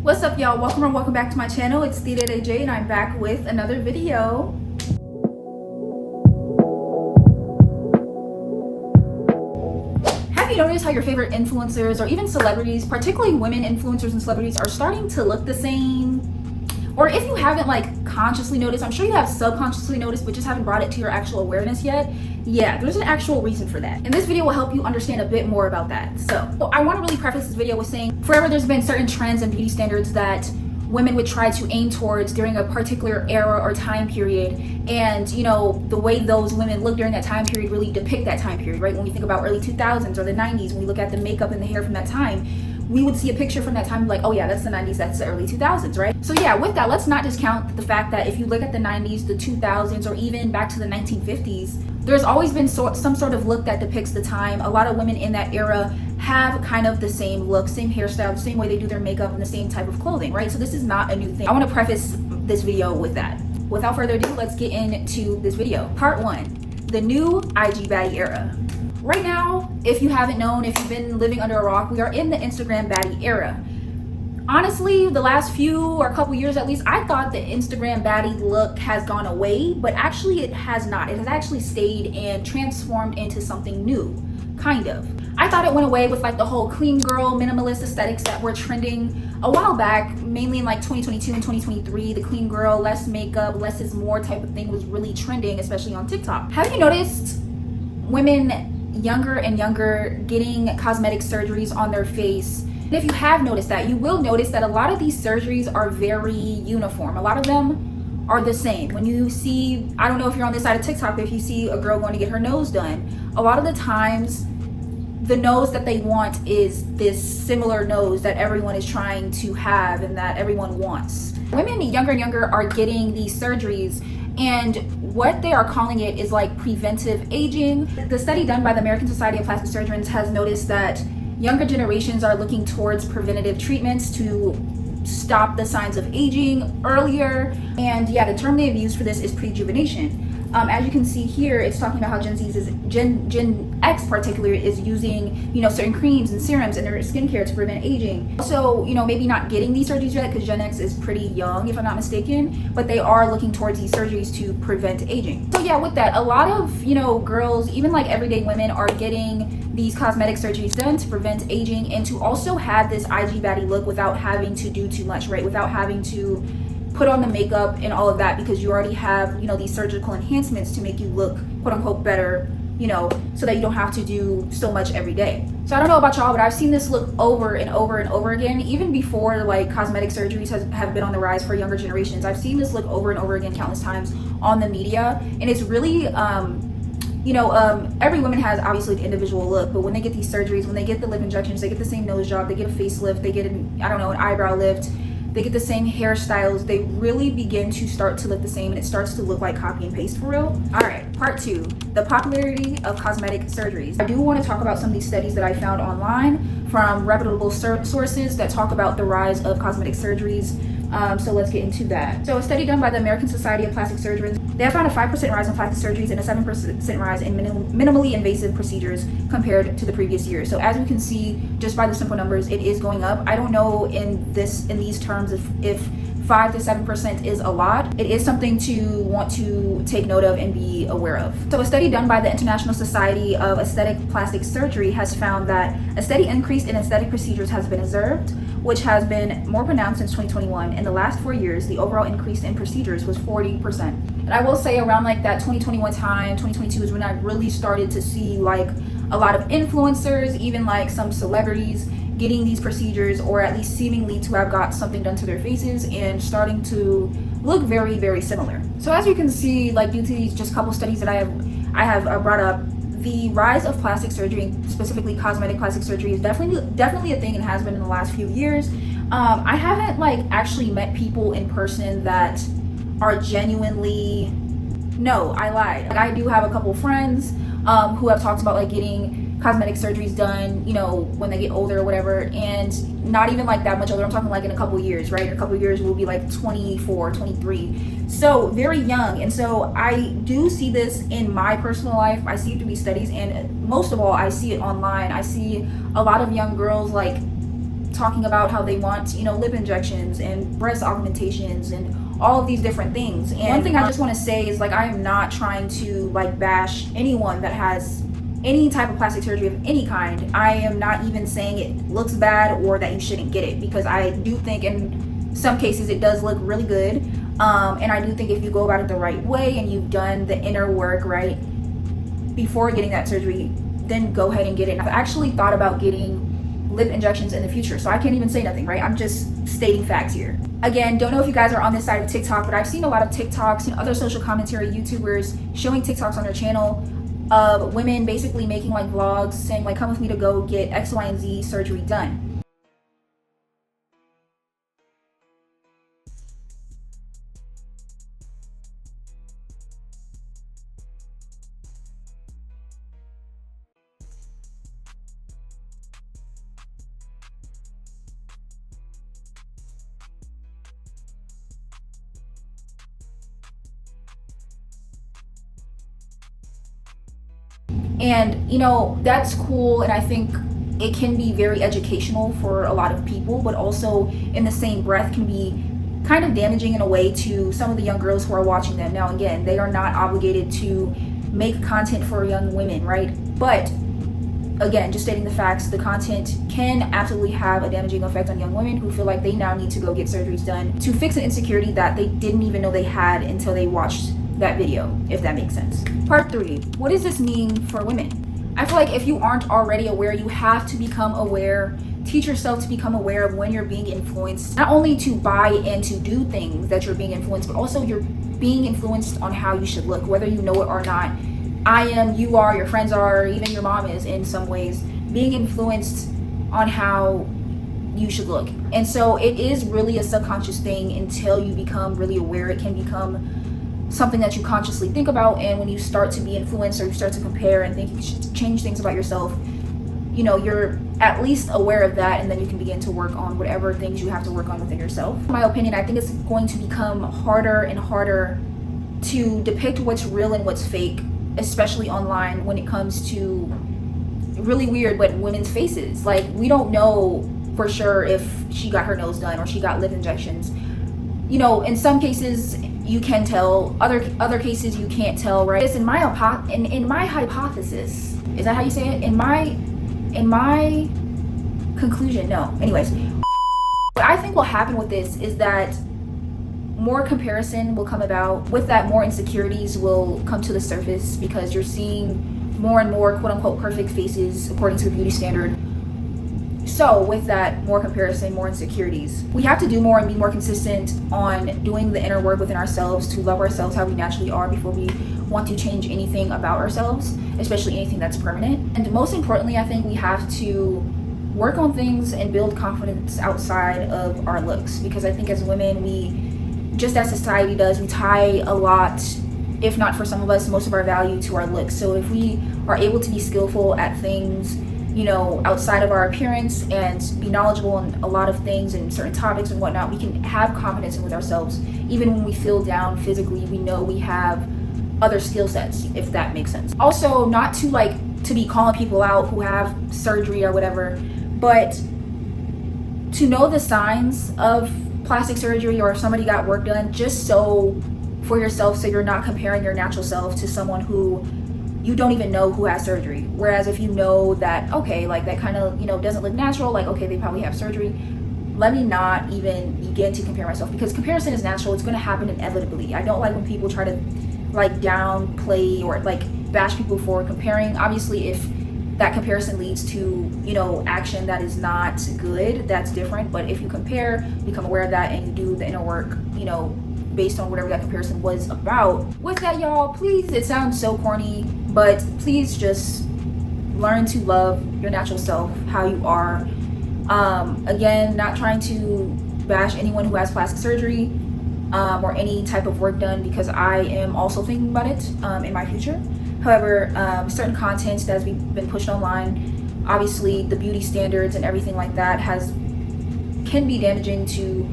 What's up, y'all? Welcome back to my channel. It's DJ and I'm back with another video. Have you noticed how your favorite influencers or even celebrities, particularly women influencers and celebrities, are starting to look the same? Or if you haven't consciously noticed, I'm sure you have subconsciously noticed but just haven't brought it to your actual awareness yet. Yeah, there's an actual reason for that, and this video will help you understand a bit more about that. So I want to really preface this video with saying forever there's been certain trends and beauty standards that women would try to aim towards during a particular era or time period, and the way those women look during that time period really depict that time period, right? When we think about early 2000s or the 90s, when we look at the makeup and the hair from that time, we would see a picture from that time like, oh yeah, that's the 90s, that's the early 2000s, right? So yeah, with that, let's not discount the fact that if you look at the 90s, the 2000s, or even back to the 1950s, there's always been some sort of look that depicts the time. A lot of women in that era have kind of the same look, same hairstyle, the same way they do their makeup, and the same type of clothing, right? So this is not a new thing. I want to preface this video with that. Without further ado, let's get into this video. Part 1, the new IG Baddy era. Right now, if you haven't known, if you've been living under a rock, we are in the Instagram baddie era. Honestly, the last few or couple years at least, I thought the Instagram baddie look has gone away, but actually it has not. It has actually stayed and transformed into something new, kind of. I thought it went away with the whole clean girl, minimalist aesthetics that were trending a while back, mainly in 2022 and 2023. The clean girl, less makeup, less is more type of thing was really trending, especially on TikTok. Have you noticed women younger and younger getting cosmetic surgeries on their face? And if you have noticed that, you will notice that a lot of these surgeries are very uniform. A lot of them are the same. When you see, I don't know if you're on this side of TikTok, but if you see a girl going to get her nose done, a lot of the times the nose that they want is this similar nose that everyone is trying to have and that everyone wants. Women younger and younger are getting these surgeries, and what they are calling it is preventive aging. The study done by the American Society of Plastic Surgeons has noticed that younger generations are looking towards preventative treatments to stop the signs of aging earlier. And yeah, the term they've used for this is prejuvenation. As you can see here, it's talking about how Gen X particularly is using, certain creams and serums in their skincare to prevent aging. Also, maybe not getting these surgeries yet because Gen X is pretty young, if I'm not mistaken, but they are looking towards these surgeries to prevent aging. So yeah, with that, a lot of, girls, even everyday women, are getting these cosmetic surgeries done to prevent aging and to also have this IG baddie look without having to do too much, right? Without having to put on the makeup and all of that, because you already have, these surgical enhancements to make you look quote unquote better, so that you don't have to do so much every day. So I don't know about y'all, but I've seen this look over and over and over again, even before cosmetic surgeries have been on the rise for younger generations. I've seen this look over and over again countless times on the media, and it's really every woman has obviously the individual look, but when they get these surgeries, when they get the lip injections, they get the same nose job, they get a facelift, they get an eyebrow lift, they get the same hairstyles, they really begin to start to look the same, and it starts to look like copy and paste for real. All right, part 2, the popularity of cosmetic surgeries. I do want to talk about some of these studies that I found online from reputable sources that talk about the rise of cosmetic surgeries. So let's get into that. So a study done by the American Society of Plastic Surgeons, they have found a 5% rise in plastic surgeries and a 7% rise in minimally invasive procedures compared to the previous year. So as we can see, just by the simple numbers, it is going up. I don't know in these terms if 5 to 7% is a lot. It is something to want to take note of and be aware of. So a study done by the International Society of Aesthetic Plastic Surgery has found that a steady increase in aesthetic procedures has been observed, which has been more pronounced since 2021. In the last 4 years, the overall increase in procedures was 40%. And I will say around that 2021 time, 2022 is when I really started to see a lot of influencers, even some celebrities, getting these procedures, or at least seemingly to have got something done to their faces and starting to look very, very similar. So as you can see, due to these just couple studies that I have brought up, the rise of plastic surgery, specifically cosmetic plastic surgery, is definitely a thing and has been in the last few years. I haven't actually met people in person that are genuinely, no, I lied. I do have a couple friends who have talked about getting cosmetic surgeries done, when they get older or whatever, and not even that much older. I'm talking in a couple years, right? In a couple years we'll be 24, 23. So very young. And so I do see this in my personal life. I see it through these studies, and most of all, I see it online. I see a lot of young girls talking about how they want, you know, lip injections and breast augmentations and all of these different things. And one thing I just want to say is, like, I am not trying to like bash anyone that has any type of plastic surgery of any kind. I am not even saying it looks bad or that you shouldn't get it, because I do think in some cases it does look really good. And I do think if you go about it the right way and you've done the inner work right before getting that surgery, then go ahead and get it. I've actually thought about getting lip injections in the future, so I can't even say nothing, right? I'm just stating facts here. Again, don't know if you guys are on this side of TikTok, but I've seen a lot of TikToks and other social commentary YouTubers showing TikToks on their channel of women basically making like vlogs saying like, come with me to go get X, Y, and Z surgery done. And you know, that's cool, and I think it can be very educational for a lot of people, but also in the same breath can be kind of damaging in a way to some of the young girls who are watching them. Now again, they are not obligated to make content for young women, right? But again, just stating the facts, the content can absolutely have a damaging effect on young women who feel like they now need to go get surgeries done to fix an insecurity that they didn't even know they had until they watched that video, if that makes sense. Part 3, what does this mean for women? I feel like if you aren't already aware, you have to become aware. Teach yourself to become aware of when you're being influenced, not only to buy and to do things that you're being influenced, but also you're being influenced on how you should look, whether you know it or not. I am, you are, your friends are, even your mom is in some ways, being influenced on how you should look. And so it is really a subconscious thing until you become really aware. It can become something that you consciously think about, and when you start to be influenced or you start to compare and think you should change things about yourself, you know, you're at least aware of that, and then you can begin to work on whatever things you have to work on within yourself. In my opinion, I think it's going to become harder and harder to depict what's real and what's fake, especially online, when it comes to really weird but women's faces. Like, we don't know for sure if she got her nose done or she got lip injections. You know, in some cases you can tell, other cases you can't tell, right? It's in my hypothesis, is that how you say it? In my conclusion, no. Anyways, what I think will happen with this is that more comparison will come about. With that, more insecurities will come to the surface, because you're seeing more and more quote unquote perfect faces according to the beauty standard. So with that, more comparison, more insecurities. We have to do more and be more consistent on doing the inner work within ourselves to love ourselves how we naturally are before we want to change anything about ourselves, especially anything that's permanent. And most importantly, I think we have to work on things and build confidence outside of our looks, because I think as women, we, just as society does, we tie a lot, if not for some of us, most of our value to our looks. So if we are able to be skillful at things, you know, outside of our appearance, and be knowledgeable in a lot of things and certain topics and whatnot, we can have confidence with ourselves. Even when we feel down physically, we know we have other skill sets, if that makes sense. Also, not to be calling people out who have surgery or whatever, but to know the signs of plastic surgery, or if somebody got work done, just so for yourself, so you're not comparing your natural self to someone who you don't even know who has surgery. Whereas if you know that, okay, like that kind of, you know, doesn't look natural, like, okay, they probably have surgery, let me not even begin to compare myself, because comparison is natural. It's going to happen inevitably. I don't like when people try to like downplay or like bash people for comparing. Obviously, if that comparison leads to, you know, action that is not good, that's different. But if you compare, become aware of that, and you do the inner work, you know, based on whatever that comparison was about. With that, y'all, please, it sounds so corny, but please just learn to love your natural self, how you are. Again, not trying to bash anyone who has plastic surgery or any type of work done, because I am also thinking about it in my future. However, certain content that has been pushed online, obviously the beauty standards and everything like that can be damaging to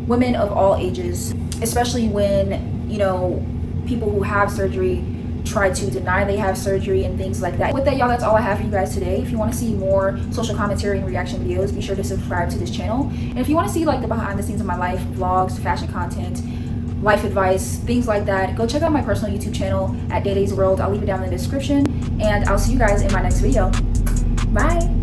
women of all ages, especially when, you know, people who have surgery try to deny they have surgery and things like that. With that, y'all, that's all I have for you guys today. If you want to see more social commentary and reaction videos, be sure to subscribe to this channel. And if you want to see like the behind the scenes of my life, vlogs, fashion content, life advice, things like that, go check out my personal YouTube channel at Day Day's World. I'll leave it down in the description, and I'll see you guys in my next video. Bye.